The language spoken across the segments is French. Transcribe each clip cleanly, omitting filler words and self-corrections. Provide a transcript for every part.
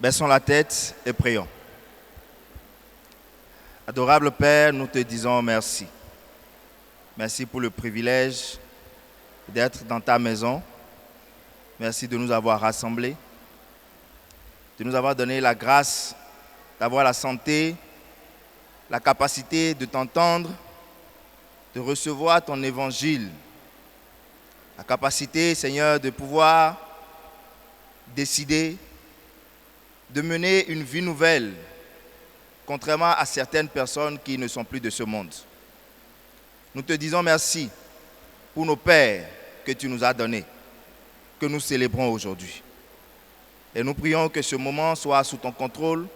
Baissons la tête et prions. Adorable Père, nous te disons merci. Merci pour le privilège d'être dans ta maison. Merci de nous avoir rassemblés, de nous avoir donné la grâce d'avoir la santé, la capacité de t'entendre, de recevoir ton évangile. La capacité, Seigneur, de pouvoir décider de mener une vie nouvelle, contrairement à certaines personnes qui ne sont plus de ce monde. Nous te disons merci pour nos pères que tu nous as donnés, que nous célébrons aujourd'hui. Et nous prions que ce moment soit sous ton contrôle,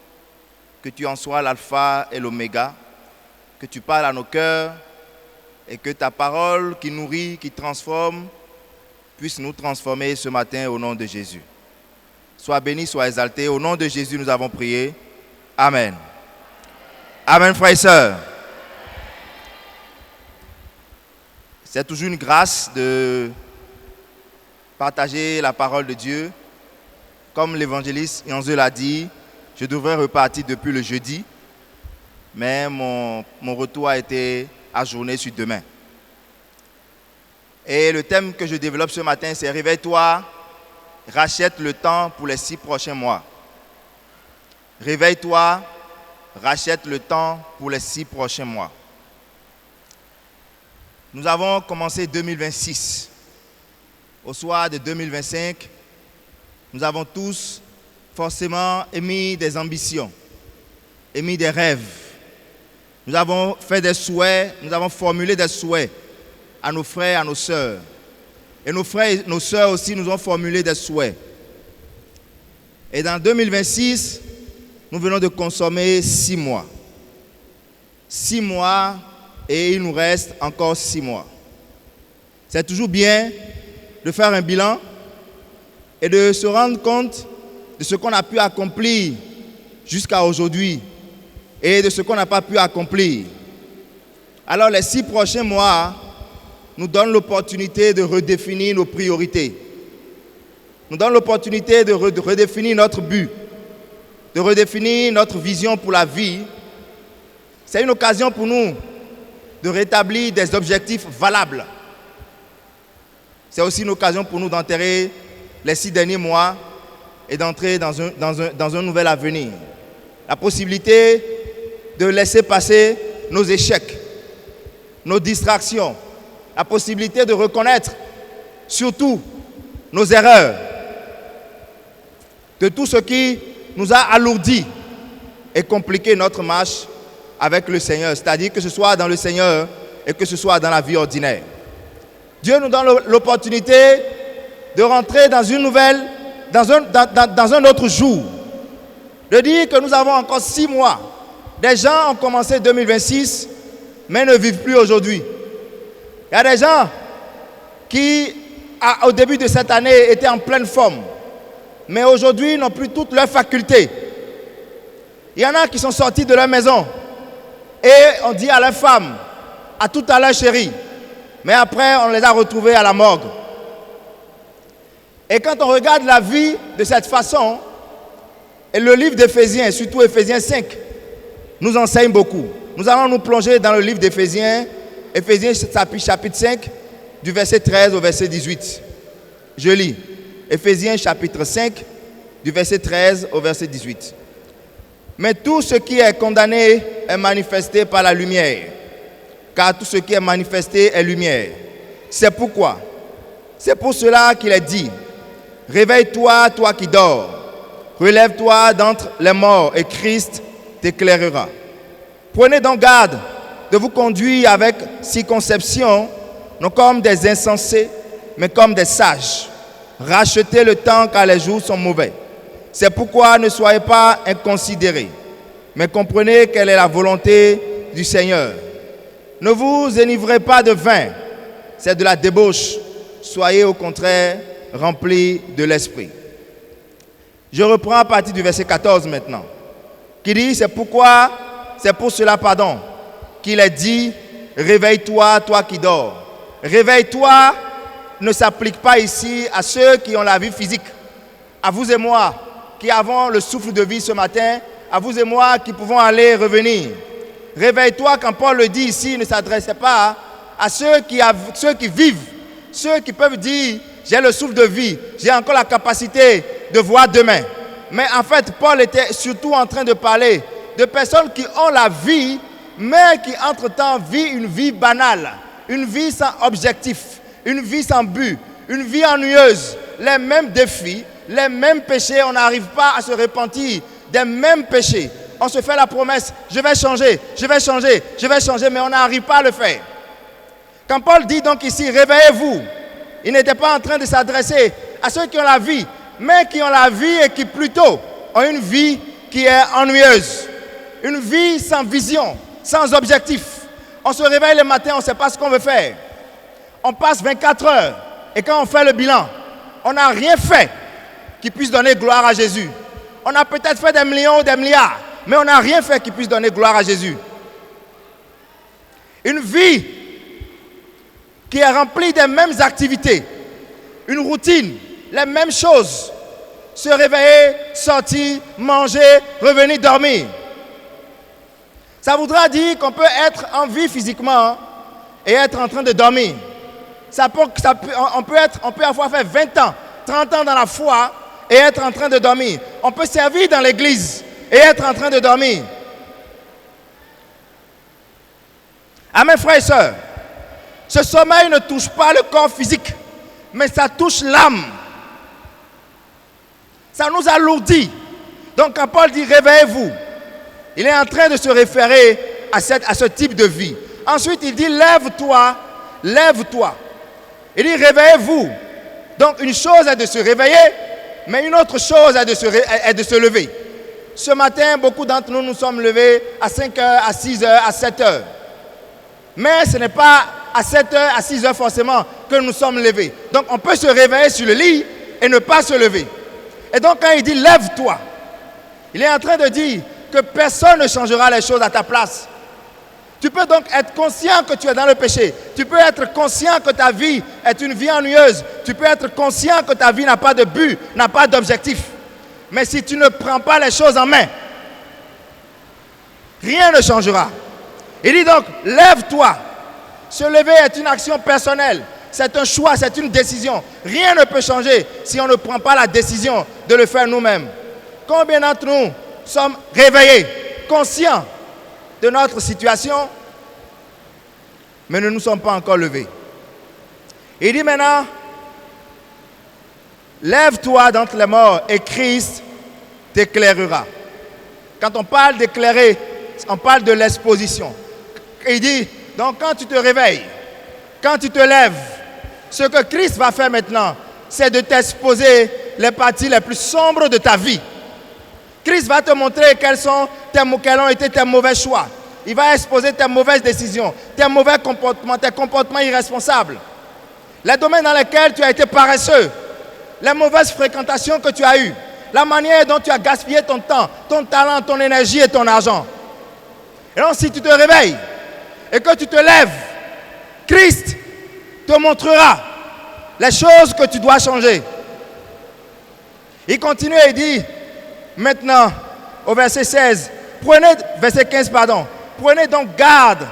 que tu en sois l'alpha et l'oméga, que tu parles à nos cœurs et que ta parole qui nourrit, qui transforme, puisse nous transformer ce matin au nom de Jésus. Sois béni, sois exalté. Au nom de Jésus, nous avons prié. Amen. Amen, frères et sœurs. C'est toujours une grâce de partager la parole de Dieu. Comme l'évangéliste Yanzeu l'a dit, je devrais repartir depuis le jeudi, mais mon retour a été ajourné sur demain. Et le thème que je développe ce matin, c'est « Réveille-toi, rachète le temps pour les 6 prochains mois ». Réveille-toi, rachète le temps pour les 6 prochains mois. Nous avons commencé 2026. Au soir de 2025, nous avons tous forcément émis des ambitions, émis des rêves. Nous avons fait des souhaits, nous avons formulé des souhaits à nos frères, à nos sœurs. Et nos frères et nos sœurs aussi nous ont formulé des souhaits. Et dans 2026, nous venons de consommer 6 mois. 6 mois et il nous reste encore 6 mois. C'est toujours bien de faire un bilan et de se rendre compte de ce qu'on a pu accomplir jusqu'à aujourd'hui et de ce qu'on n'a pas pu accomplir. Alors les 6 prochains mois nous donnent l'opportunité de redéfinir nos priorités, nous donnent l'opportunité de redéfinir notre but, de redéfinir notre vision pour la vie. C'est une occasion pour nous de rétablir des objectifs valables. C'est aussi une occasion pour nous d'enterrer les 6 derniers mois et d'entrer dans un nouvel avenir. La possibilité de laisser passer nos échecs, nos distractions, la possibilité de reconnaître surtout nos erreurs, de tout ce qui nous a alourdi et compliqué notre marche avec le Seigneur, c'est-à-dire que ce soit dans le Seigneur et que ce soit dans la vie ordinaire. Dieu nous donne l'opportunité de rentrer dans une nouvelle, dans un autre jour, de dire que nous avons encore 6 mois. Des gens ont commencé 2026, mais ne vivent plus aujourd'hui. Il y a des gens qui, au début de cette année, étaient en pleine forme, mais aujourd'hui n'ont plus toutes leurs facultés. Il y en a qui sont sortis de leur maison et on dit à leur femme, à tout à l'heure chérie, mais après on les a retrouvés à la morgue. Et quand on regarde la vie de cette façon, et le livre d'Éphésiens, surtout Éphésiens 5, nous enseigne beaucoup. Nous allons nous plonger dans le livre d'Éphésiens, Éphésiens chapitre 5, du verset 13 au verset 18. Je lis, Éphésiens chapitre 5, du verset 13 au verset 18. Mais tout ce qui est condamné est manifesté par la lumière, car tout ce qui est manifesté est lumière. C'est pourquoi, c'est pour cela qu'il est dit, réveille-toi, toi qui dors, relève-toi d'entre les morts et Christ t'éclairera. Prenez donc garde de vous conduire avec circonception, non comme des insensés, mais comme des sages. Rachetez le temps car les jours sont mauvais. C'est pourquoi ne soyez pas inconsidérés, mais comprenez quelle est la volonté du Seigneur. Ne vous enivrez pas de vin, c'est de la débauche. Soyez au contraire remplis de l'esprit. Je reprends à partir du verset 14 maintenant, qui dit, c'est pour cela, qu'il est dit, réveille-toi, toi qui dors. Réveille-toi ne s'applique pas ici à ceux qui ont la vie physique, à vous et moi. qui avons le souffle de vie ce matin, à vous et moi qui pouvons aller et revenir. Réveille-toi, quand Paul le dit ici, il ne s'adressait pas à ceux qui vivent, ceux qui peuvent dire « j'ai le souffle de vie, j'ai encore la capacité de voir demain ». Mais en fait, Paul était surtout en train de parler de personnes qui ont la vie, mais qui entre-temps vivent une vie banale, une vie sans objectif, une vie sans but, une vie ennuyeuse, les mêmes défis, les mêmes péchés, on n'arrive pas à se repentir des mêmes péchés. On se fait la promesse, je vais changer, je vais changer, je vais changer, mais on n'arrive pas à le faire. Quand Paul dit donc ici, réveillez-vous, il n'était pas en train de s'adresser à ceux qui ont la vie, mais qui ont la vie et qui plutôt ont une vie qui est ennuyeuse, une vie sans vision, sans objectif. On se réveille le matin, on ne sait pas ce qu'on veut faire. On passe 24 heures et quand on fait le bilan, on n'a rien fait qui puisse donner gloire à Jésus. On a peut-être fait des millions ou des milliards, mais on n'a rien fait qui puisse donner gloire à Jésus. Une vie qui est remplie des mêmes activités, une routine, les mêmes choses. Se réveiller, sortir, manger, revenir dormir. Ça voudra dire qu'on peut être en vie physiquement et être en train de dormir. On peut avoir fait 20 ans, 30 ans dans la foi et être en train de dormir. On peut servir dans l'église et être en train de dormir. Amen, frères et sœurs. Ce sommeil ne touche pas le corps physique, mais ça touche l'âme. Ça nous alourdit. Donc quand Paul dit réveillez-vous, il est en train de se référer à ce type de vie. Ensuite il dit lève-toi, lève-toi. Il dit réveillez-vous. Donc une chose est de se réveiller, mais une autre chose est de se lever. Ce matin, beaucoup d'entre nous sommes levés à 5 heures, à 6 heures, à 7 heures. Mais ce n'est pas à 7 heures, à 6 heures forcément que nous sommes levés. Donc on peut se réveiller sur le lit et ne pas se lever. Et donc quand il dit lève-toi, il est en train de dire que personne ne changera les choses à ta place. Tu peux donc être conscient que tu es dans le péché. Tu peux être conscient que ta vie est une vie ennuyeuse. Tu peux être conscient que ta vie n'a pas de but, n'a pas d'objectif. Mais si tu ne prends pas les choses en main, rien ne changera. Il dit donc, lève-toi. Se lever est une action personnelle. C'est un choix, c'est une décision. Rien ne peut changer si on ne prend pas la décision de le faire nous-mêmes. Combien d'entre nous sommes réveillés, conscients de notre situation, mais ne nous sommes pas encore levés? Il dit maintenant, lève-toi d'entre les morts et Christ t'éclairera. Quand on parle d'éclairer, on parle de l'exposition. Il dit, donc quand tu te réveilles, quand tu te lèves, ce que Christ va faire maintenant, c'est de t'exposer les parties les plus sombres de ta vie. Christ va te montrer quels ont été tes mauvais choix. Il va exposer tes mauvaises décisions, tes mauvais comportements, tes comportements irresponsables. Les domaines dans lesquels tu as été paresseux, les mauvaises fréquentations que tu as eues, la manière dont tu as gaspillé ton temps, ton talent, ton énergie et ton argent. Et donc si tu te réveilles et que tu te lèves, Christ te montrera les choses que tu dois changer. Il continue et dit, maintenant, au verset 16, verset 15, prenez donc garde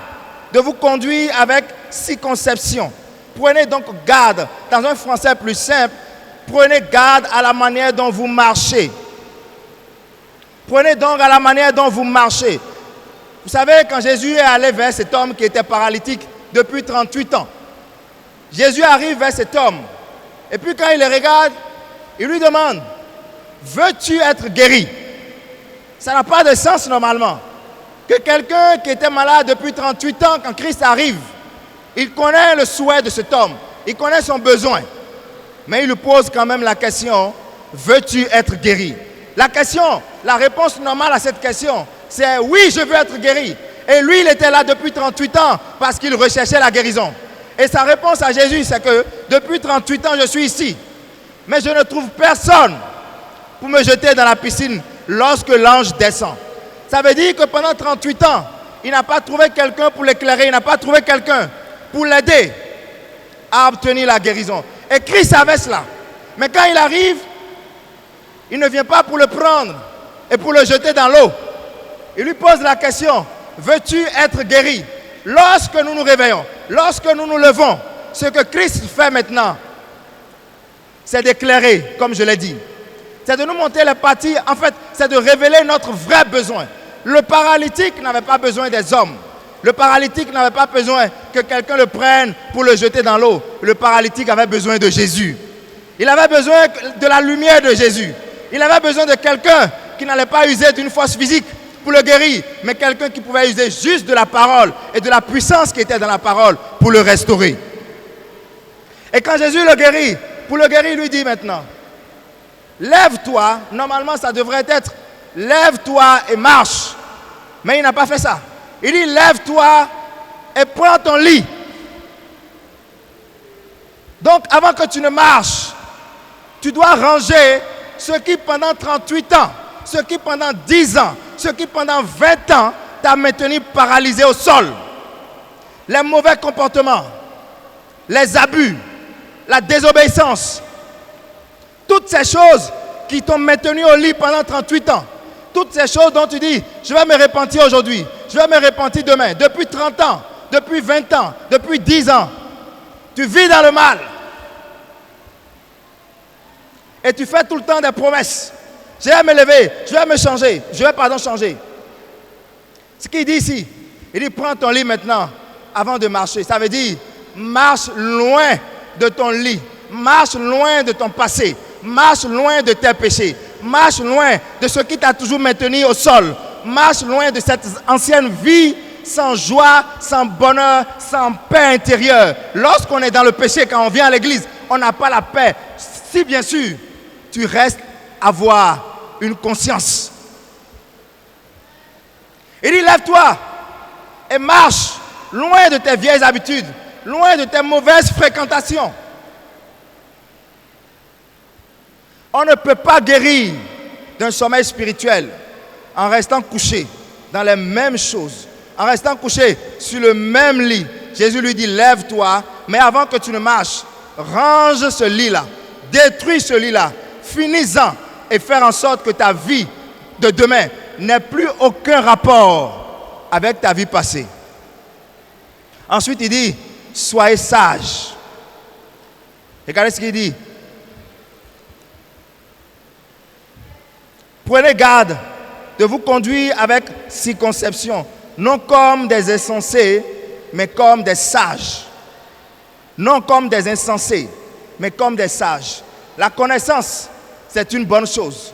de vous conduire avec circonception. Prenez donc garde, dans un français plus simple, prenez garde à la manière dont vous marchez. Prenez donc à la manière dont vous marchez. Vous savez, quand Jésus est allé vers cet homme qui était paralytique depuis 38 ans, Jésus arrive vers cet homme. Et puis quand il le regarde, il lui demande, veux-tu être guéri? Ça n'a pas de sens normalement. Que quelqu'un qui était malade depuis 38 ans, quand Christ arrive, il connaît le souhait de cet homme, il connaît son besoin. Mais il lui pose quand même la question, veux-tu être guéri? La réponse normale à cette question, c'est oui, je veux être guéri. Et lui, il était là depuis 38 ans parce qu'il recherchait la guérison. Et sa réponse à Jésus, c'est que depuis 38 ans, je suis ici. Mais je ne trouve personne pour me jeter dans la piscine lorsque l'ange descend. Ça veut dire que pendant 38 ans, il n'a pas trouvé quelqu'un pour l'éclairer, il n'a pas trouvé quelqu'un pour l'aider à obtenir la guérison. Et Christ savait cela. Mais quand il arrive, Il ne vient pas pour le prendre et pour le jeter dans l'eau. Il lui pose la question, veux-tu être guéri? Lorsque nous nous réveillons, lorsque nous nous levons, ce que Christ fait maintenant, c'est d'éclairer, comme je l'ai dit. C'est de nous montrer les parties, en fait, c'est de révéler notre vrai besoin. Le paralytique n'avait pas besoin des hommes. Le paralytique n'avait pas besoin que quelqu'un le prenne pour le jeter dans l'eau. Le paralytique avait besoin de Jésus. Il avait besoin de la lumière de Jésus. Il avait besoin de quelqu'un qui n'allait pas user d'une force physique pour le guérir, mais quelqu'un qui pouvait user juste de la parole et de la puissance qui était dans la parole pour le restaurer. Et quand Jésus le guérit, pour le guérir, il lui dit maintenant, lève-toi, normalement ça devrait être, lève-toi et marche. Mais il n'a pas fait ça. Il dit, lève-toi et prends ton lit. Donc avant que tu ne marches, tu dois ranger ce qui pendant 38 ans, ce qui pendant 10 ans, ce qui pendant 20 ans t'a maintenu paralysé au sol. Les mauvais comportements, les abus, la désobéissance, toutes ces choses qui t'ont maintenu au lit pendant 38 ans, toutes ces choses dont tu dis, je vais me repentir aujourd'hui, je vais me repentir demain, depuis 30 ans, depuis 20 ans, depuis 10 ans, tu vis dans le mal. Et tu fais tout le temps des promesses. Je vais me lever, je vais me changer, je vais changer. Ce qu'il dit ici, il dit prends ton lit maintenant avant de marcher. Ça veut dire marche loin de ton lit, marche loin de ton passé, marche loin de tes péchés, marche loin de ce qui t'a toujours maintenu au sol, marche loin de cette ancienne vie sans joie, sans bonheur, sans paix intérieure. Lorsqu'on est dans le péché, quand on vient à l'église, on n'a pas la paix. Si bien sûr, tu restes à avoir une conscience. Il dit, lève-toi et marche loin de tes vieilles habitudes, loin de tes mauvaises fréquentations. On ne peut pas guérir d'un sommeil spirituel en restant couché dans les mêmes choses, en restant couché sur le même lit. Jésus lui dit, lève-toi, mais avant que tu ne marches, range ce lit-là, détruis ce lit-là, finis-en et faire en sorte que ta vie de demain n'ait plus aucun rapport avec ta vie passée. Ensuite, il dit, soyez sages. Regardez ce qu'il dit. Prenez garde de vous conduire avec circonception, non comme des insensés, mais comme des sages. Non comme des insensés, mais comme des sages. La connaissance, c'est une bonne chose.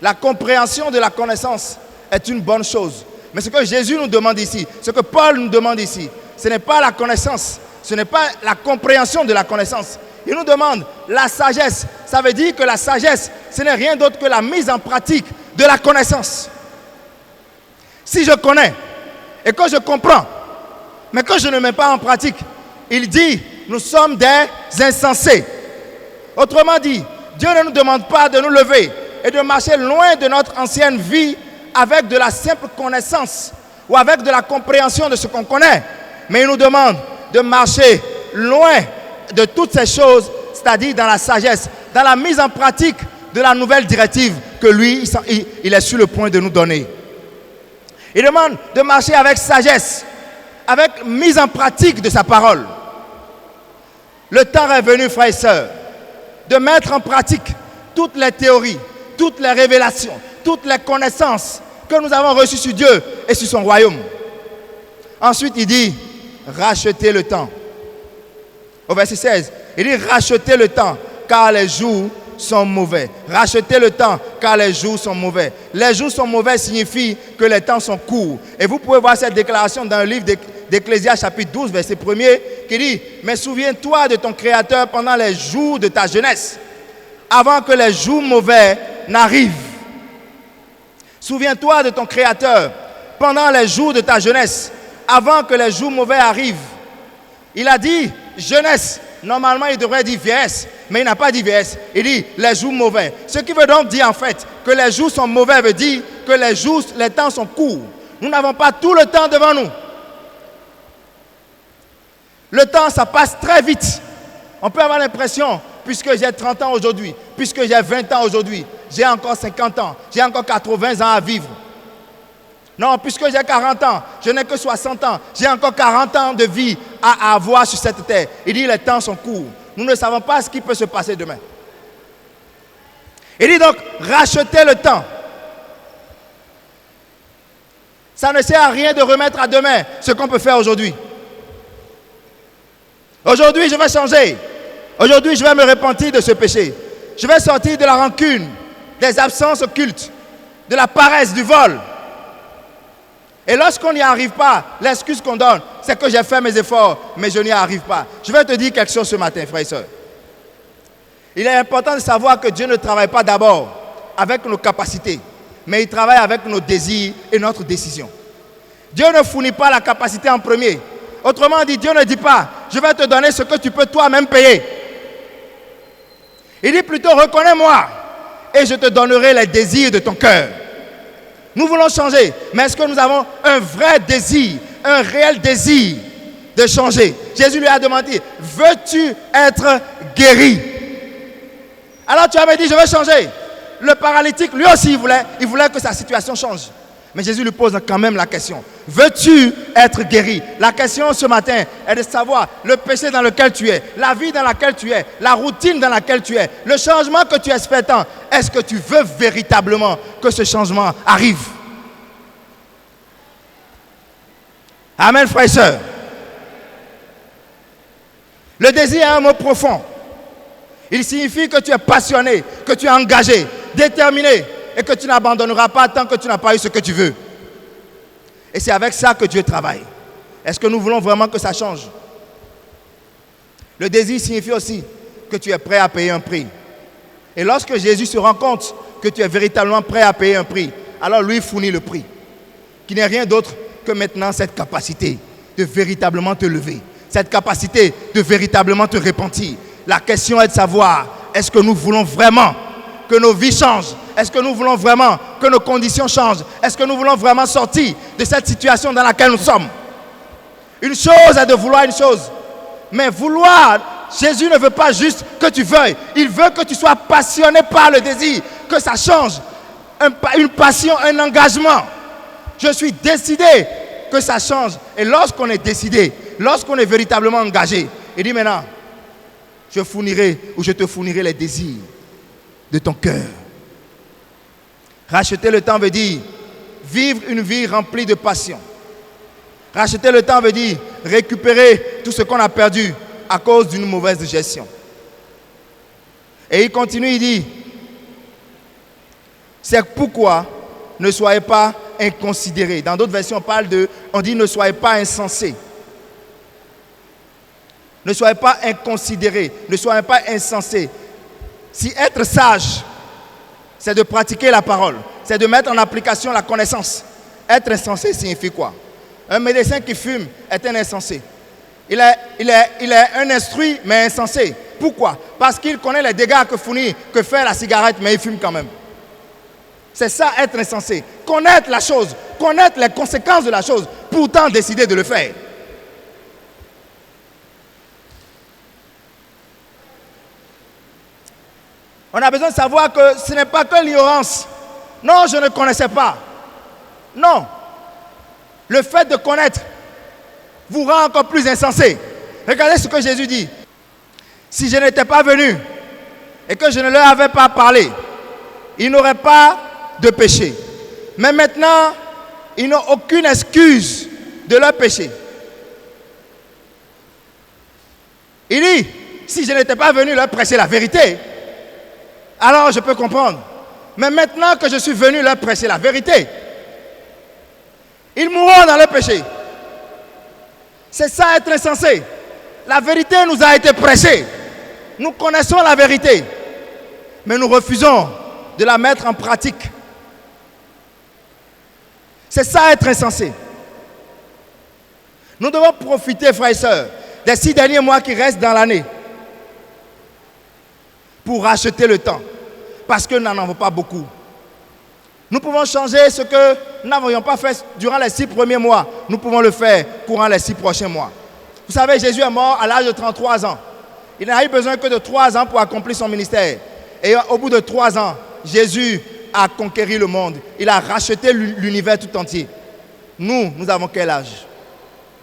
La compréhension de la connaissance est une bonne chose. Mais ce que Jésus nous demande ici, ce que Paul nous demande ici, ce n'est pas la connaissance, ce n'est pas la compréhension de la connaissance. Il nous demande la sagesse. Ça veut dire que la sagesse, ce n'est rien d'autre que la mise en pratique de la connaissance. Si je connais et que je comprends, mais que je ne mets pas en pratique, il dit, nous sommes des insensés. Autrement dit, Dieu ne nous demande pas de nous lever et de marcher loin de notre ancienne vie avec de la simple connaissance ou avec de la compréhension de ce qu'on connaît. Mais il nous demande de marcher loin de toutes ces choses, c'est-à-dire dans la sagesse, dans la mise en pratique de la nouvelle directive que lui, il est sur le point de nous donner. Il demande de marcher avec sagesse, avec mise en pratique de sa parole. Le temps est venu, frères et sœurs, de mettre en pratique toutes les théories, toutes les révélations, toutes les connaissances que nous avons reçues sur Dieu et sur son royaume. Ensuite, il dit, rachetez le temps. Au verset 16, il dit, rachetez le temps, car les jours sont mauvais. Rachetez le temps, car les jours sont mauvais. Les jours sont mauvais signifie que les temps sont courts. Et vous pouvez voir cette déclaration dans le livre d'Ecclésiaste, chapitre 12, verset 1er, qui dit, mais souviens-toi de ton Créateur pendant les jours de ta jeunesse, avant que les jours mauvais n'arrivent. Souviens-toi de ton Créateur pendant les jours de ta jeunesse, avant que les jours mauvais arrivent. Il a dit jeunesse. Normalement, il devrait dire vieillesse, mais il n'a pas dit vieillesse. Il dit les jours mauvais. Ce qui veut donc dire en fait que les jours sont mauvais veut dire que les temps sont courts. Nous n'avons pas tout le temps devant nous. Le temps, ça passe très vite. On peut avoir l'impression, puisque j'ai 30 ans aujourd'hui, puisque j'ai 20 ans aujourd'hui, j'ai encore 50 ans, j'ai encore 80 ans à vivre. Non, puisque j'ai 40 ans, je n'ai que 60 ans, j'ai encore 40 ans de vie à avoir sur cette terre. Il dit, les temps sont courts. Nous ne savons pas ce qui peut se passer demain. Il dit donc, rachetez le temps. Ça ne sert à rien de remettre à demain ce qu'on peut faire aujourd'hui. Aujourd'hui, je vais changer. Aujourd'hui, je vais me repentir de ce péché. Je vais sortir de la rancune, des absences occultes, de la paresse, du vol. Et lorsqu'on n'y arrive pas, l'excuse qu'on donne, c'est que j'ai fait mes efforts, mais je n'y arrive pas. Je vais te dire quelque chose ce matin, frères et sœurs. Il est important de savoir que Dieu ne travaille pas d'abord avec nos capacités, mais il travaille avec nos désirs et notre décision. Dieu ne fournit pas la capacité en premier. Autrement dit, Dieu ne dit pas, je vais te donner ce que tu peux toi-même payer. Il dit plutôt, reconnais-moi et je te donnerai les désirs de ton cœur. Nous voulons changer, mais est-ce que nous avons un vrai désir, un réel désir de changer? Jésus lui a demandé, veux-tu être guéri? Alors tu avais dit, je veux changer. Le paralytique, lui aussi, il voulait que sa situation change. Mais Jésus lui pose quand même la question, veux-tu être guéri? La question ce matin est de savoir le péché dans lequel tu es, la vie dans laquelle tu es, la routine dans laquelle tu es, le changement que tu espères tant. Est-ce que tu veux véritablement que ce changement arrive? Amen, frères et sœurs. Le désir est un mot profond. Il signifie que tu es passionné, que tu es engagé, déterminé et que tu n'abandonneras pas tant que tu n'as pas eu ce que tu veux. Et c'est avec ça que Dieu travaille. Est-ce que nous voulons vraiment que ça change? Le désir signifie aussi que tu es prêt à payer un prix. Et lorsque Jésus se rend compte que tu es véritablement prêt à payer un prix, alors lui fournit le prix, qui n'est rien d'autre que maintenant cette capacité de véritablement te lever, cette capacité de véritablement te repentir. La question est de savoir, est-ce que nous voulons vraiment que nos vies changent? Est-ce que nous voulons vraiment que nos conditions changent? Est-ce que nous voulons vraiment sortir de cette situation dans laquelle nous sommes? Une chose est de vouloir une chose, mais vouloir, Jésus ne veut pas juste que tu veuilles, il veut que tu sois passionné par le désir, que ça change, une passion, un engagement. Je suis décidé que ça change. Et lorsqu'on est décidé, lorsqu'on est véritablement engagé, il dit maintenant, je fournirai ou je te fournirai les désirs de ton cœur. Racheter le temps veut dire vivre une vie remplie de passion. Racheter le temps veut dire récupérer tout ce qu'on a perdu à cause d'une mauvaise gestion. Et il continue, il dit, c'est pourquoi ne soyez pas inconsidérés. Dans d'autres versions, on dit ne soyez pas insensés. Ne soyez pas inconsidérés, ne soyez pas insensés. Si être sage, c'est de pratiquer la parole, c'est de mettre en application la connaissance. Être insensé signifie quoi? Un médecin qui fume est un insensé. Il est un instruit, mais insensé. Pourquoi? Parce qu'il connaît les dégâts que fait la cigarette, mais il fume quand même. C'est ça être insensé. Connaître la chose, connaître les conséquences de la chose, pourtant décider de le faire. On a besoin de savoir que ce n'est pas que l'ignorance. Non, je ne connaissais pas. Non. Le fait de connaître vous rend encore plus insensé. Regardez ce que Jésus dit. Si je n'étais pas venu et que je ne leur avais pas parlé, ils n'auraient pas de péché. Mais maintenant, ils n'ont aucune excuse de leur péché. Il dit, si je n'étais pas venu leur prêcher la vérité, alors je peux comprendre. Mais maintenant que je suis venu leur prêcher la vérité, ils mourront dans le péché. C'est ça être insensé. La vérité nous a été prêchée. Nous connaissons la vérité, mais nous refusons de la mettre en pratique. C'est ça être insensé. Nous devons profiter, frères et sœurs, des 6 derniers mois qui restent dans l'année pour racheter le temps, parce que nous n'en avons pas beaucoup. Nous pouvons changer ce que nous n'avions pas fait durant les 6 premiers mois. Nous pouvons le faire courant les 6 prochains mois. Vous savez, Jésus est mort à l'âge de 33 ans. Il n'a eu besoin que de 3 ans pour accomplir son ministère. Et au bout de 3 ans, Jésus a conquéri le monde. Il a racheté l'univers tout entier. Nous avons quel âge?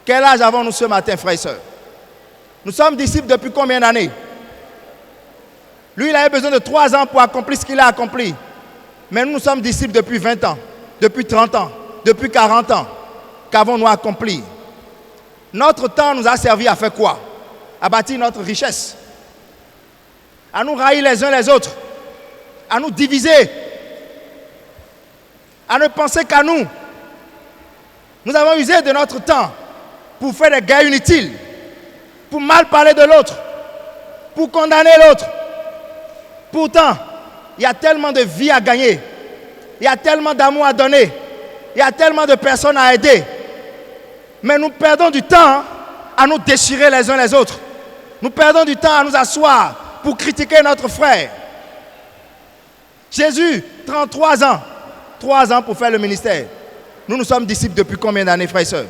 Quel âge avons-nous ce matin, frères et sœurs? Nous sommes disciples depuis combien d'années? Lui, il avait besoin de 3 ans pour accomplir ce qu'il a accompli. Mais nous sommes disciples depuis 20 ans, depuis 30 ans, depuis 40 ans. Qu'avons-nous accompli? Notre temps nous a servi à faire quoi? À bâtir notre richesse. À nous railler les uns les autres. À nous diviser. À ne penser qu'à nous. Nous avons usé de notre temps pour faire des guerres inutiles, pour mal parler de l'autre, pour condamner l'autre. Pourtant, il y a tellement de vies à gagner, il y a tellement d'amour à donner, il y a tellement de personnes à aider. Mais nous perdons du temps à nous déchirer les uns les autres. Nous perdons du temps à nous asseoir pour critiquer notre frère. Jésus, 33 ans, 3 ans pour faire le ministère. Nous sommes disciples depuis combien d'années, frères et sœurs?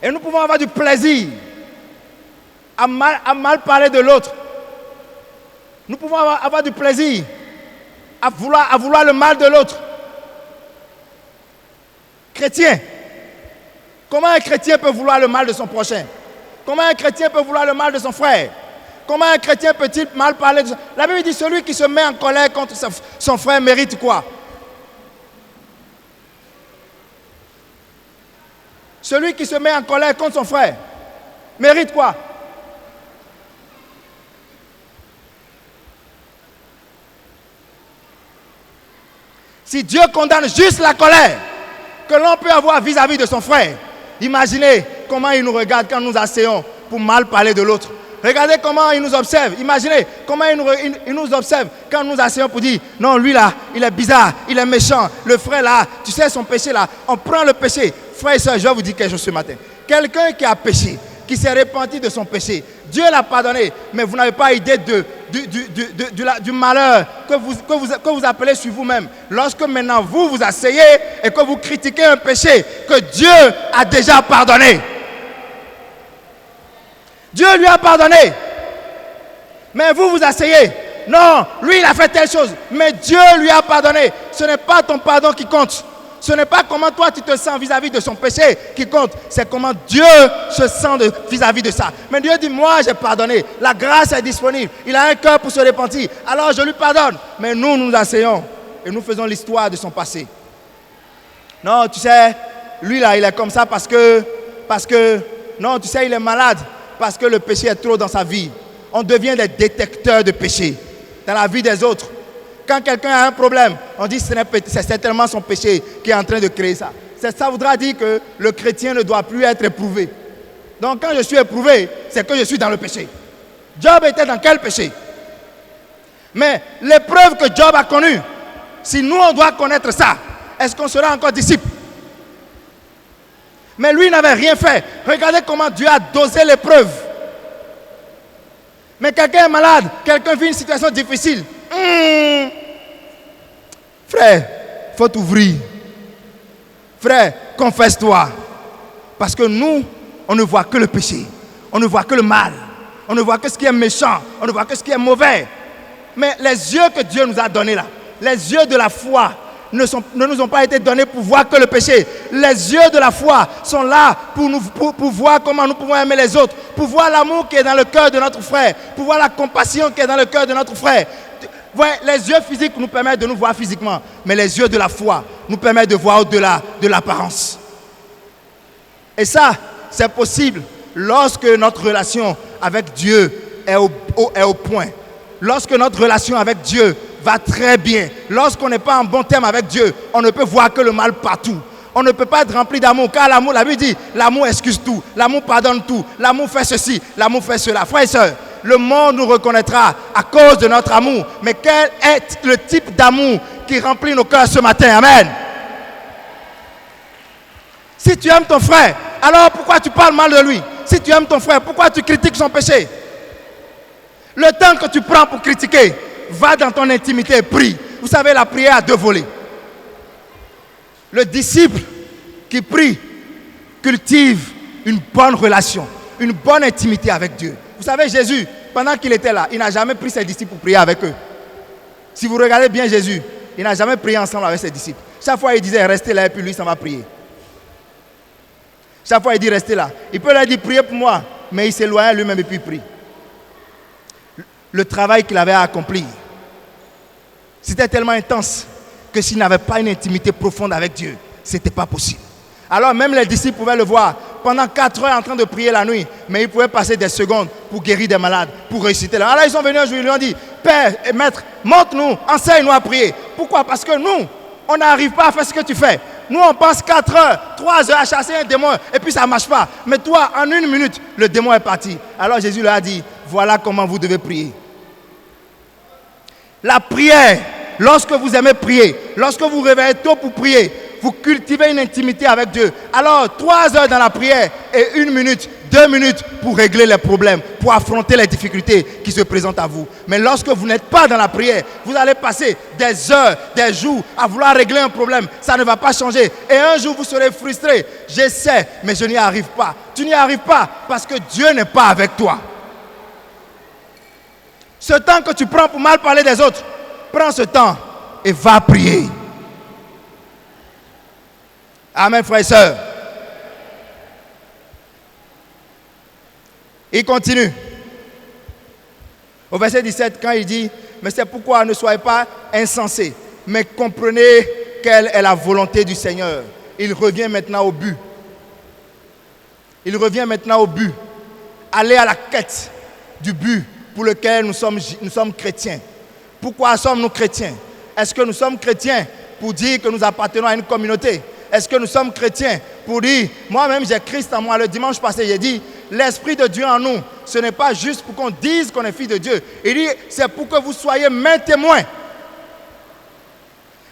Et nous pouvons avoir du plaisir à mal parler de l'autre. Nous pouvons avoir du plaisir à vouloir le mal de l'autre. Chrétien, comment un chrétien peut vouloir le mal de son prochain? Comment un chrétien peut vouloir le mal de son frère? Comment un chrétien peut-il mal parler de son... La Bible dit celui qui se met en colère contre son frère mérite quoi? Celui qui se met en colère contre son frère mérite quoi? Si Dieu condamne juste la colère que l'on peut avoir vis-à-vis de son frère, imaginez comment il nous regarde quand nous asseyons pour mal parler de l'autre. Regardez comment il nous observe. Imaginez comment il nous observe quand nous asseyons pour dire non, lui là, il est bizarre, il est méchant. Le frère là, tu sais son péché là, on prend le péché. Frère et soeur, je vais vous dire quelque chose ce matin. Quelqu'un qui a péché, qui s'est repenti de son péché, Dieu l'a pardonné, mais vous n'avez pas idée du malheur que vous appelez sur vous-même. Lorsque maintenant vous vous asseyez et que vous critiquez un péché que Dieu a déjà pardonné. Dieu lui a pardonné. Mais vous vous asseyez. Non, lui il a fait telle chose, mais Dieu lui a pardonné. Ce n'est pas ton pardon qui compte. Ce n'est pas comment toi tu te sens vis-à-vis de son péché qui compte. C'est comment Dieu se sent vis-à-vis de ça. Mais Dieu dit, moi j'ai pardonné. La grâce est disponible. Il a un cœur pour se repentir. Alors je lui pardonne. Mais nous asseyons et nous faisons l'histoire de son passé. Non, tu sais, lui là, il est comme ça parce que, non, tu sais, il est malade. Parce que le péché est trop dans sa vie. On devient des détecteurs de péché dans la vie des autres. Quand quelqu'un a un problème, on dit que c'est certainement son péché qui est en train de créer ça. Ça voudra dire que le chrétien ne doit plus être éprouvé. Donc quand je suis éprouvé, c'est que je suis dans le péché. Job était dans quel péché? Mais l'épreuve que Job a connue, si nous on doit connaître ça, est-ce qu'on sera encore disciple? Mais lui n'avait rien fait. Regardez comment Dieu a dosé l'épreuve. Mais quelqu'un est malade, quelqu'un vit une situation difficile. Frère, il faut t'ouvrir. Frère, confesse-toi. Parce que nous, on ne voit que le péché. On ne voit que le mal. On ne voit que ce qui est méchant. On ne voit que ce qui est mauvais. Mais les yeux que Dieu nous a donnés là, les yeux de la foi, ne nous ont pas été donnés pour voir que le péché. Les yeux de la foi sont là pour voir comment nous pouvons aimer les autres, pour voir l'amour qui est dans le cœur de notre frère, pour voir la compassion qui est dans le cœur de notre frère. Les yeux physiques nous permettent de nous voir physiquement, mais les yeux de la foi nous permettent de voir au-delà de l'apparence. Et ça, c'est possible lorsque notre relation avec Dieu est au point. Lorsque notre relation avec Dieu va très bien. Lorsqu'on n'est pas en bon terme avec Dieu, on ne peut voir que le mal partout. On ne peut pas être rempli d'amour. Car l'amour, la Bible dit, l'amour excuse tout. L'amour pardonne tout. L'amour fait ceci. L'amour fait cela. Frères et sœurs, le monde nous reconnaîtra à cause de notre amour. Mais quel est le type d'amour qui remplit nos cœurs ce matin? Amen. Si tu aimes ton frère, alors pourquoi tu parles mal de lui? Si tu aimes ton frère, pourquoi tu critiques son péché? Le temps que tu prends pour critiquer, va dans ton intimité et prie. Vous savez, la prière a 2 volets. Le disciple qui prie cultive une bonne relation, une bonne intimité avec Dieu. Vous savez, Jésus, pendant qu'il était là, il n'a jamais pris ses disciples pour prier avec eux. Si vous regardez bien Jésus, il n'a jamais prié ensemble avec ses disciples. Chaque fois, il disait restez là et puis lui, ça va prier. Chaque fois, il dit restez là. Il peut leur dire priez pour moi, mais il s'éloignait lui-même et puis il prie. Le travail qu'il avait à accomplir, c'était tellement intense que s'il n'avait pas une intimité profonde avec Dieu, ce n'était pas possible. Alors même les disciples pouvaient le voir pendant 4 heures en train de prier la nuit, mais ils pouvaient passer des secondes pour guérir des malades, pour ressusciter. Alors ils sont venus un jour, ils lui ont dit, Père et Maître, montre-nous, enseigne-nous à prier. Pourquoi? Parce que nous, on n'arrive pas à faire ce que tu fais. Nous, on passe 4 heures, 3 heures à chasser un démon et puis ça ne marche pas. Mais toi, en 1 minute, le démon est parti. Alors Jésus leur a dit, voilà comment vous devez prier. La prière, lorsque vous aimez prier, lorsque vous vous réveillez tôt pour prier, vous cultivez une intimité avec Dieu. Alors, 3 heures dans la prière et 1 minute, 2 minutes pour régler les problèmes, pour affronter les difficultés qui se présentent à vous. Mais lorsque vous n'êtes pas dans la prière, vous allez passer des heures, des jours à vouloir régler un problème. Ça ne va pas changer. Et un jour, vous serez frustré. J'essaie, mais je n'y arrive pas. Tu n'y arrives pas parce que Dieu n'est pas avec toi. Ce temps que tu prends pour mal parler des autres, prends ce temps et va prier. Amen, frères et sœurs. Il continue. Au verset 17, quand il dit, mais c'est pourquoi ne soyez pas insensés, mais comprenez quelle est la volonté du Seigneur. Il revient maintenant au but. Il revient maintenant au but. Aller à la quête du but pour lequel nous sommes chrétiens. Pourquoi sommes-nous chrétiens? Est-ce que nous sommes chrétiens pour dire que nous appartenons à une communauté? Est-ce que nous sommes chrétiens pour dire, moi-même j'ai Christ en moi? Le dimanche passé, j'ai dit, l'Esprit de Dieu en nous, ce n'est pas juste pour qu'on dise qu'on est fils de Dieu. Il dit, c'est pour que vous soyez mains témoins.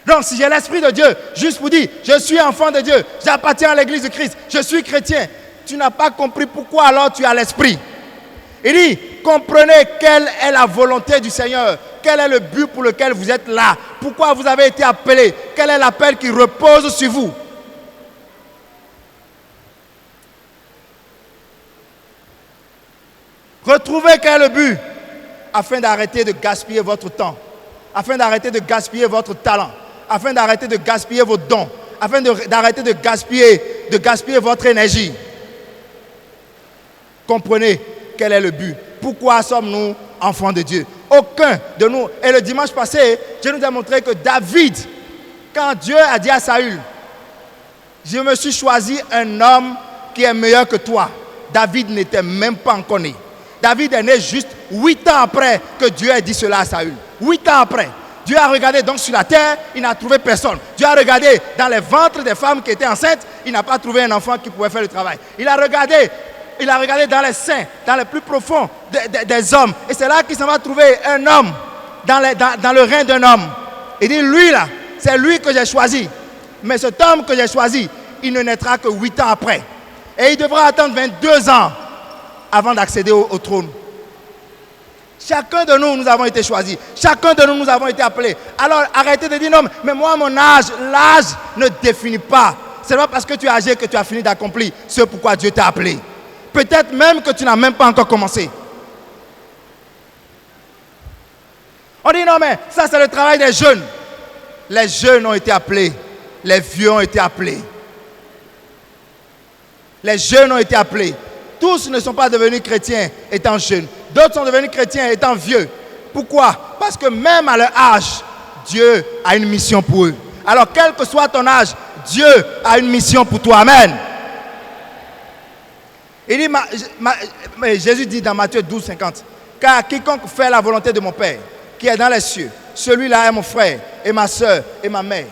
Donc, si j'ai l'Esprit de Dieu, juste pour dire, je suis enfant de Dieu, j'appartiens à l'Église de Christ, je suis chrétien, tu n'as pas compris pourquoi alors tu as l'Esprit. Il dit, comprenez quelle est la volonté du Seigneur, quel est le but pour lequel vous êtes là, pourquoi vous avez été appelé, quel est l'appel qui repose sur vous. Retrouvez quel est le but afin d'arrêter de gaspiller votre temps, afin d'arrêter de gaspiller votre talent, afin d'arrêter de gaspiller vos dons, afin d'arrêter de gaspiller votre énergie. Comprenez quel est le but. Pourquoi sommes-nous enfants de Dieu? Aucun de nous. Et le dimanche passé, Dieu nous a montré que David, quand Dieu a dit à Saül, je me suis choisi un homme qui est meilleur que toi. David n'était même pas encore né. David est né juste 8 ans après que Dieu ait dit cela à Saül. 8 ans après. Dieu a regardé donc sur la terre, il n'a trouvé personne. Dieu a regardé dans les ventres des femmes qui étaient enceintes, il n'a pas trouvé un enfant qui pouvait faire le travail. Il a regardé dans les seins, dans les plus profonds des hommes. Et c'est là qu'il s'en va trouver un homme, dans le rein d'un homme. Il dit, lui là, c'est lui que j'ai choisi. Mais cet homme que j'ai choisi, il ne naîtra que 8 ans après. Et il devra attendre 22 ans avant d'accéder au trône. Chacun de nous, nous avons été choisis. Chacun de nous, nous avons été appelés. Alors arrêtez de dire non, mais moi, mon âge, l'âge ne définit pas. C'est pas parce que tu es âgé que tu as fini d'accomplir ce pourquoi Dieu t'a appelé. Peut-être même que tu n'as même pas encore commencé. On dit non, mais ça c'est le travail des jeunes. Les jeunes ont été appelés. Les vieux ont été appelés. Les jeunes ont été appelés. Tous ne sont pas devenus chrétiens étant jeunes. D'autres sont devenus chrétiens étant vieux. Pourquoi? Parce que même à leur âge, Dieu a une mission pour eux. Alors quel que soit ton âge, Dieu a une mission pour toi. Amen. Il dit, Jésus dit dans Matthieu 12, 50, car quiconque fait la volonté de mon Père, qui est dans les cieux, celui-là est mon frère et ma soeur et ma mère.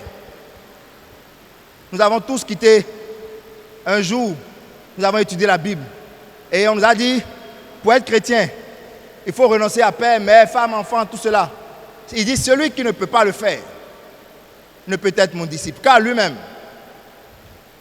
Nous avons tous quitté un jour, nous avons étudié la Bible. Et on nous a dit, pour être chrétien, il faut renoncer à père, mère, femme, enfant, tout cela. Il dit, celui qui ne peut pas le faire ne peut être mon disciple. Car lui-même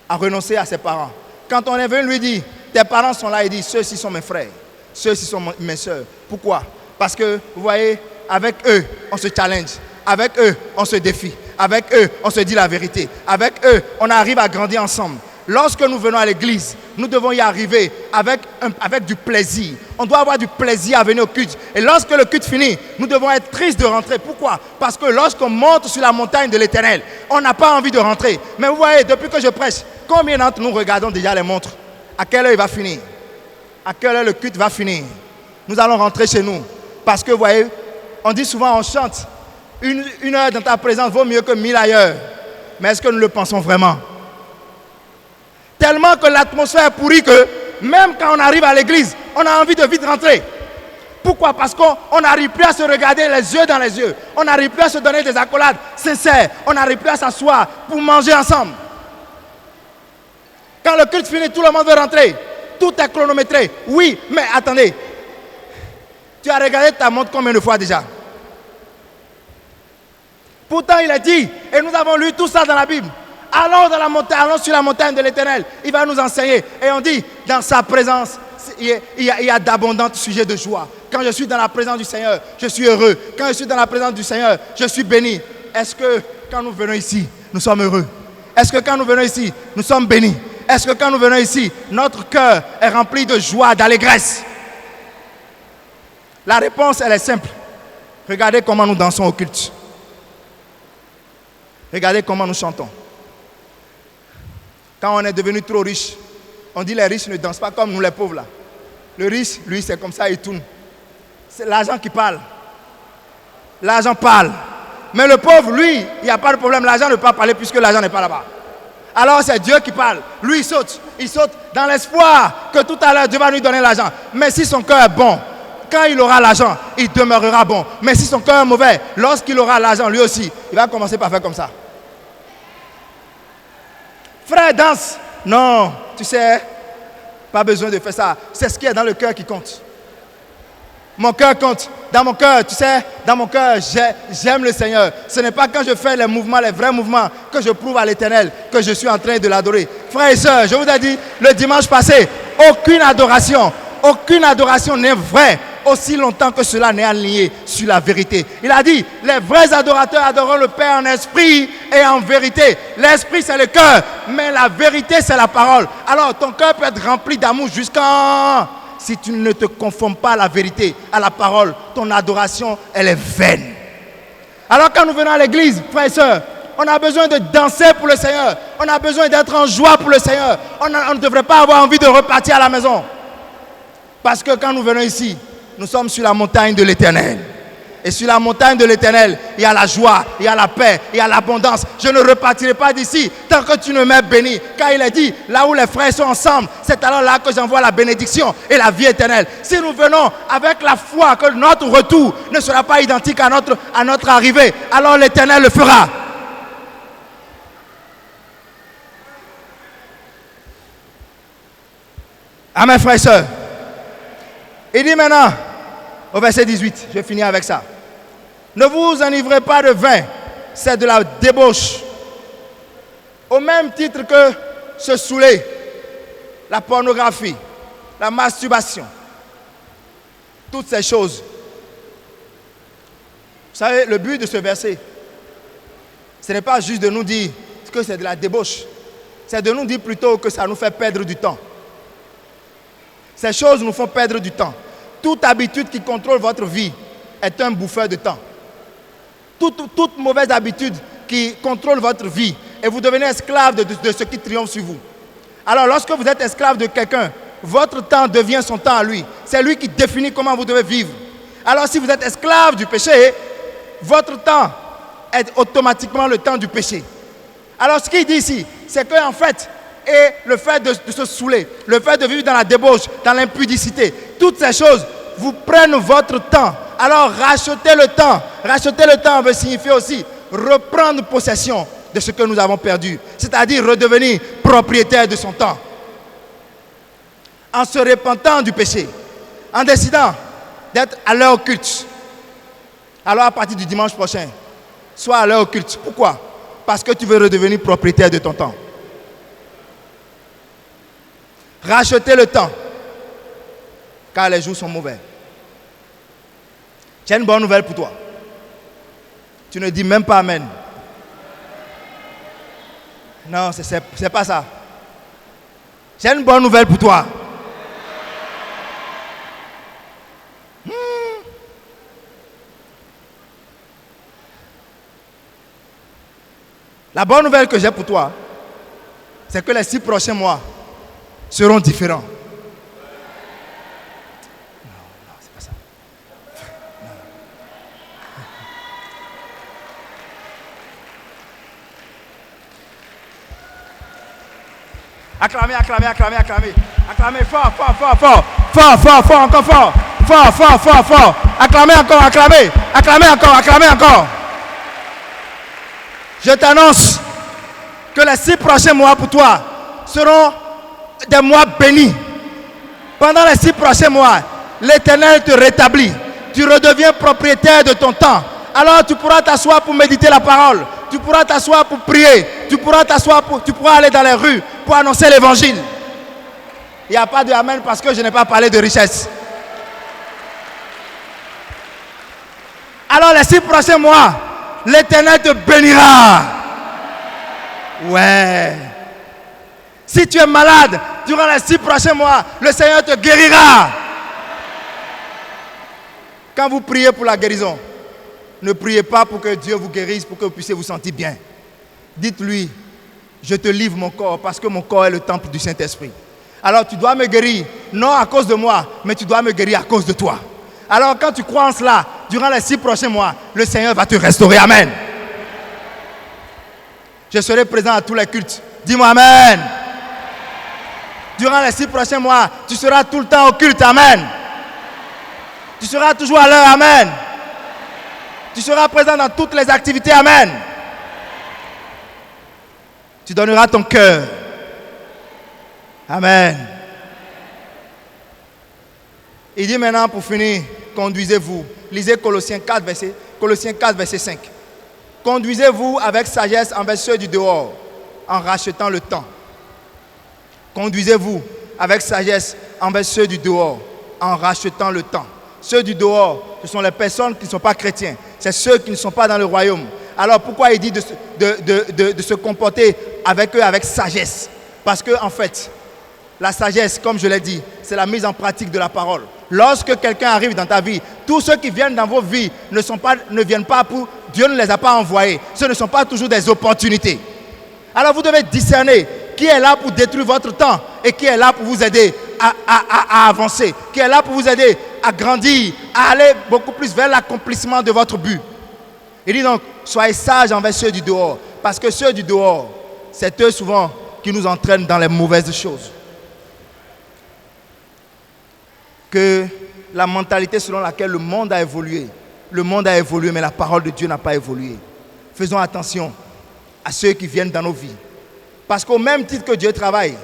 a renoncé à ses parents. Quand on est venu lui dire, tes parents sont là, il dit, ceux-ci sont mes frères, ceux-ci sont mes soeurs. Pourquoi? Parce que, vous voyez, avec eux, on se challenge. Avec eux, on se défie. Avec eux, on se dit la vérité. Avec eux, on arrive à grandir ensemble. Lorsque nous venons à l'église, nous devons y arriver avec du plaisir. On doit avoir du plaisir à venir au culte. Et lorsque le culte finit, nous devons être tristes de rentrer. Pourquoi? Parce que lorsqu'on monte sur la montagne de l'Éternel, on n'a pas envie de rentrer. Mais vous voyez, depuis que je prêche, combien d'entre nous regardons déjà les montres? À quelle heure il va finir? À quelle heure le culte va finir? Nous allons rentrer chez nous. Parce que vous voyez, on dit souvent, on chante, une heure dans ta présence vaut mieux que 1000 ailleurs. Mais est-ce que nous le pensons vraiment? Tellement que l'atmosphère est pourrie que même quand on arrive à l'église, on a envie de vite rentrer. Pourquoi? Parce qu'on n'arrive plus à se regarder les yeux dans les yeux. On n'arrive plus à se donner des accolades sincères. On n'arrive plus à s'asseoir pour manger ensemble. Quand le culte finit, tout le monde veut rentrer. Tout est chronométré. Oui, mais attendez. Tu as regardé ta montre combien de fois déjà? Pourtant, il a dit, et nous avons lu tout ça dans la Bible. Allons dans la montagne, allons sur la montagne de l'Éternel. Il va nous enseigner. Et on dit, dans sa présence, il y a d'abondants sujets de joie. Quand je suis dans la présence du Seigneur, je suis heureux. Quand je suis dans la présence du Seigneur, je suis béni. Est-ce que quand nous venons ici, nous sommes heureux? Est-ce que quand nous venons ici, nous sommes bénis? Est-ce que quand nous venons ici, notre cœur est rempli de joie, d'allégresse? La réponse, elle est simple. Regardez comment nous dansons au culte. Regardez comment nous chantons. Quand on est devenu trop riche, on dit les riches ne dansent pas comme nous les pauvres là. Le riche, lui, c'est comme ça, il tourne. C'est l'argent qui parle. L'argent parle. Mais le pauvre, lui, il n'y a pas de problème. L'argent ne peut pas parler puisque l'argent n'est pas là-bas. Alors c'est Dieu qui parle. Lui, il saute. Il saute dans l'espoir que tout à l'heure, Dieu va lui donner l'argent. Mais si son cœur est bon, quand il aura l'argent, il demeurera bon. Mais si son cœur est mauvais, lorsqu'il aura l'argent, lui aussi, il va commencer par faire comme ça. Frère, danse. Non, tu sais, pas besoin de faire ça. C'est ce qui est dans le cœur qui compte. Mon cœur compte. Dans mon cœur, tu sais, dans mon cœur, j'aime le Seigneur. Ce n'est pas quand je fais les mouvements, les vrais mouvements, que je prouve à l'Éternel que je suis en train de l'adorer. Frères et sœurs, je vous ai dit le dimanche passé, aucune adoration n'est vraie aussi longtemps que cela n'est aligné sur la vérité. Il a dit, les vrais adorateurs adoreront le Père en esprit et en vérité. L'esprit, c'est le cœur, mais la vérité, c'est la parole. Alors, ton cœur peut être rempli d'amour jusqu'à... Si tu ne te conformes pas à la vérité, à la parole, ton adoration, elle est vaine. Alors, quand nous venons à l'église, frères et sœurs, on a besoin de danser pour le Seigneur. On a besoin d'être en joie pour le Seigneur. On ne devrait pas avoir envie de repartir à la maison. Parce que quand nous venons ici, nous sommes sur la montagne de l'Éternel. Et sur la montagne de l'Éternel, il y a la joie, il y a la paix, il y a l'abondance. Je ne repartirai pas d'ici tant que tu ne m'as béni. Car il a dit, là où les frères sont ensemble, c'est alors là que j'envoie la bénédiction et la vie éternelle. Si nous venons avec la foi que notre retour ne sera pas identique à notre arrivée, alors l'Éternel le fera. Amen, frères et sœurs. Il dit maintenant, au verset 18, je vais finir avec ça. Ne vous enivrez pas de vin, c'est de la débauche. Au même titre que se saouler, la pornographie, la masturbation, toutes ces choses. Vous savez, le but de ce verset, ce n'est pas juste de nous dire que c'est de la débauche. C'est de nous dire plutôt que ça nous fait perdre du temps. Ces choses nous font perdre du temps. Toute habitude qui contrôle votre vie est un bouffeur de temps. Toute mauvaise habitude qui contrôle votre vie et vous devenez esclave de ce qui triomphe sur vous. Alors lorsque vous êtes esclave de quelqu'un, votre temps devient son temps à lui. C'est lui qui définit comment vous devez vivre. Alors si vous êtes esclave du péché, votre temps est automatiquement le temps du péché. Alors ce qu'il dit ici, c'est qu'en fait, et le fait de se saouler, le fait de vivre dans la débauche, dans l'impudicité, toutes ces choses vous prennent votre temps. Alors racheter le temps. Racheter le temps veut signifier aussi reprendre possession de ce que nous avons perdu. C'est-à-dire redevenir propriétaire de son temps. En se repentant du péché. En décidant d'être à l'heure au culte. Alors à partir du dimanche prochain, sois à l'heure au culte. Pourquoi? Parce que tu veux redevenir propriétaire de ton temps. Racheter le temps. Car les jours sont mauvais. J'ai une bonne nouvelle pour toi. Tu ne dis même pas Amen. Non, c'est pas ça. J'ai une bonne nouvelle pour toi. La bonne nouvelle que j'ai pour toi, c'est que les 6 prochains mois seront différents. Non, c'est pas ça. Acclamez, acclamez, acclamez, acclamez. Acclamez fort, fort, fort, fort. Fort, fort, fort, encore fort. Fort, fort, fort, fort. Acclamez encore, acclamez. Acclamez encore, acclamez encore. Je t'annonce que les 6 prochains mois pour toi seront des mois bénis. Pendant les 6 prochains mois, l'Éternel te rétablit. Tu redeviens propriétaire de ton temps. Alors tu pourras t'asseoir pour méditer la parole. Tu pourras t'asseoir pour prier. Tu pourras aller dans les rues pour annoncer l'évangile. Il n'y a pas de amen parce que je n'ai pas parlé de richesse. Alors les 6 prochains mois, l'Éternel te bénira. Ouais. Si tu es malade, durant les 6 prochains mois, le Seigneur te guérira. Quand vous priez pour la guérison, ne priez pas pour que Dieu vous guérisse, pour que vous puissiez vous sentir bien. Dites-lui, je te livre mon corps parce que mon corps est le temple du Saint-Esprit. Alors tu dois me guérir, non à cause de moi, mais tu dois me guérir à cause de toi. Alors quand tu crois en cela, durant les 6 prochains mois, le Seigneur va te restaurer. Amen. Je serai présent à tous les cultes. Dis-moi Amen. Durant les 6 prochains mois, tu seras tout le temps au culte. Amen. Tu seras toujours à l'heure. Amen. Tu seras présent dans toutes les activités. Amen. Tu donneras ton cœur. Amen. Il dit maintenant pour finir, conduisez-vous. Lisez Colossiens 4, verset 5. Conduisez-vous avec sagesse envers ceux du dehors, en rachetant le temps. Conduisez-vous avec sagesse envers ceux du dehors, en rachetant le temps. Ceux du dehors, ce sont les personnes qui ne sont pas chrétiens. C'est ceux qui ne sont pas dans le royaume. Alors pourquoi il dit de se comporter avec eux avec sagesse? Parce que en fait, la sagesse, comme je l'ai dit, c'est la mise en pratique de la parole. Lorsque quelqu'un arrive dans ta vie, tous ceux qui viennent dans vos vies ne viennent pas pour... Dieu ne les a pas envoyés. Ce ne sont pas toujours des opportunités. Alors vous devez discerner qui est là pour détruire votre temps et qui est là pour vous aider à avancer, qui est là pour vous aider à grandir, à aller beaucoup plus vers l'accomplissement de votre but. Il dit donc, soyez sages envers ceux du dehors, parce que ceux du dehors, c'est eux souvent qui nous entraînent dans les mauvaises choses. Que la mentalité selon laquelle le monde a évolué, mais la parole de Dieu n'a pas évolué. Faisons attention à ceux qui viennent dans nos vies. Parce qu'au même titre que Dieu travaille,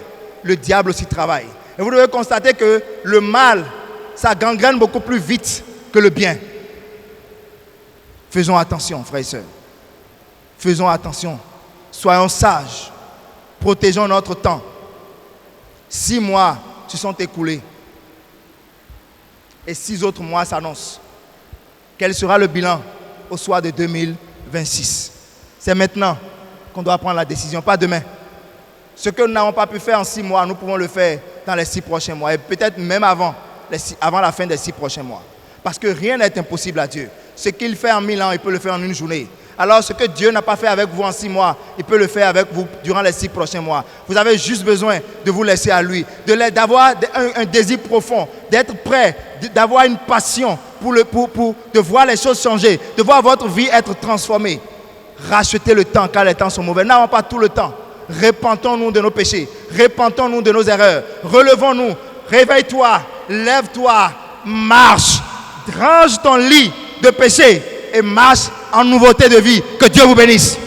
le diable aussi travaille. Et vous devez constater que le mal, ça gangrène beaucoup plus vite que le bien. Faisons attention, frères et sœurs. Faisons attention. Soyons sages. Protégeons notre temps. 6 mois se sont écoulés. Et 6 autres mois s'annoncent. Quel sera le bilan au soir de 2026? C'est maintenant qu'on doit prendre la décision, pas demain. Ce que nous n'avons pas pu faire en 6 mois, nous pouvons le faire dans les 6 prochains mois. Et peut-être même avant la fin des 6 prochains mois. Parce que rien n'est impossible à Dieu. Ce qu'il fait en 1000 ans, il peut le faire en une journée. Alors ce que Dieu n'a pas fait avec vous en 6 mois, il peut le faire avec vous durant les 6 prochains mois. Vous avez juste besoin de vous laisser à lui, d'avoir un désir profond, d'être prêt, d'avoir une passion de voir les choses changer, de voir votre vie être transformée. Rachetez le temps car les temps sont mauvais. Nous n'avons pas tout le temps. Repentons-nous de nos péchés, repentons-nous de nos erreurs, relevons-nous, réveille-toi, lève-toi, marche, range ton lit de péché et marche en nouveauté de vie. Que Dieu vous bénisse.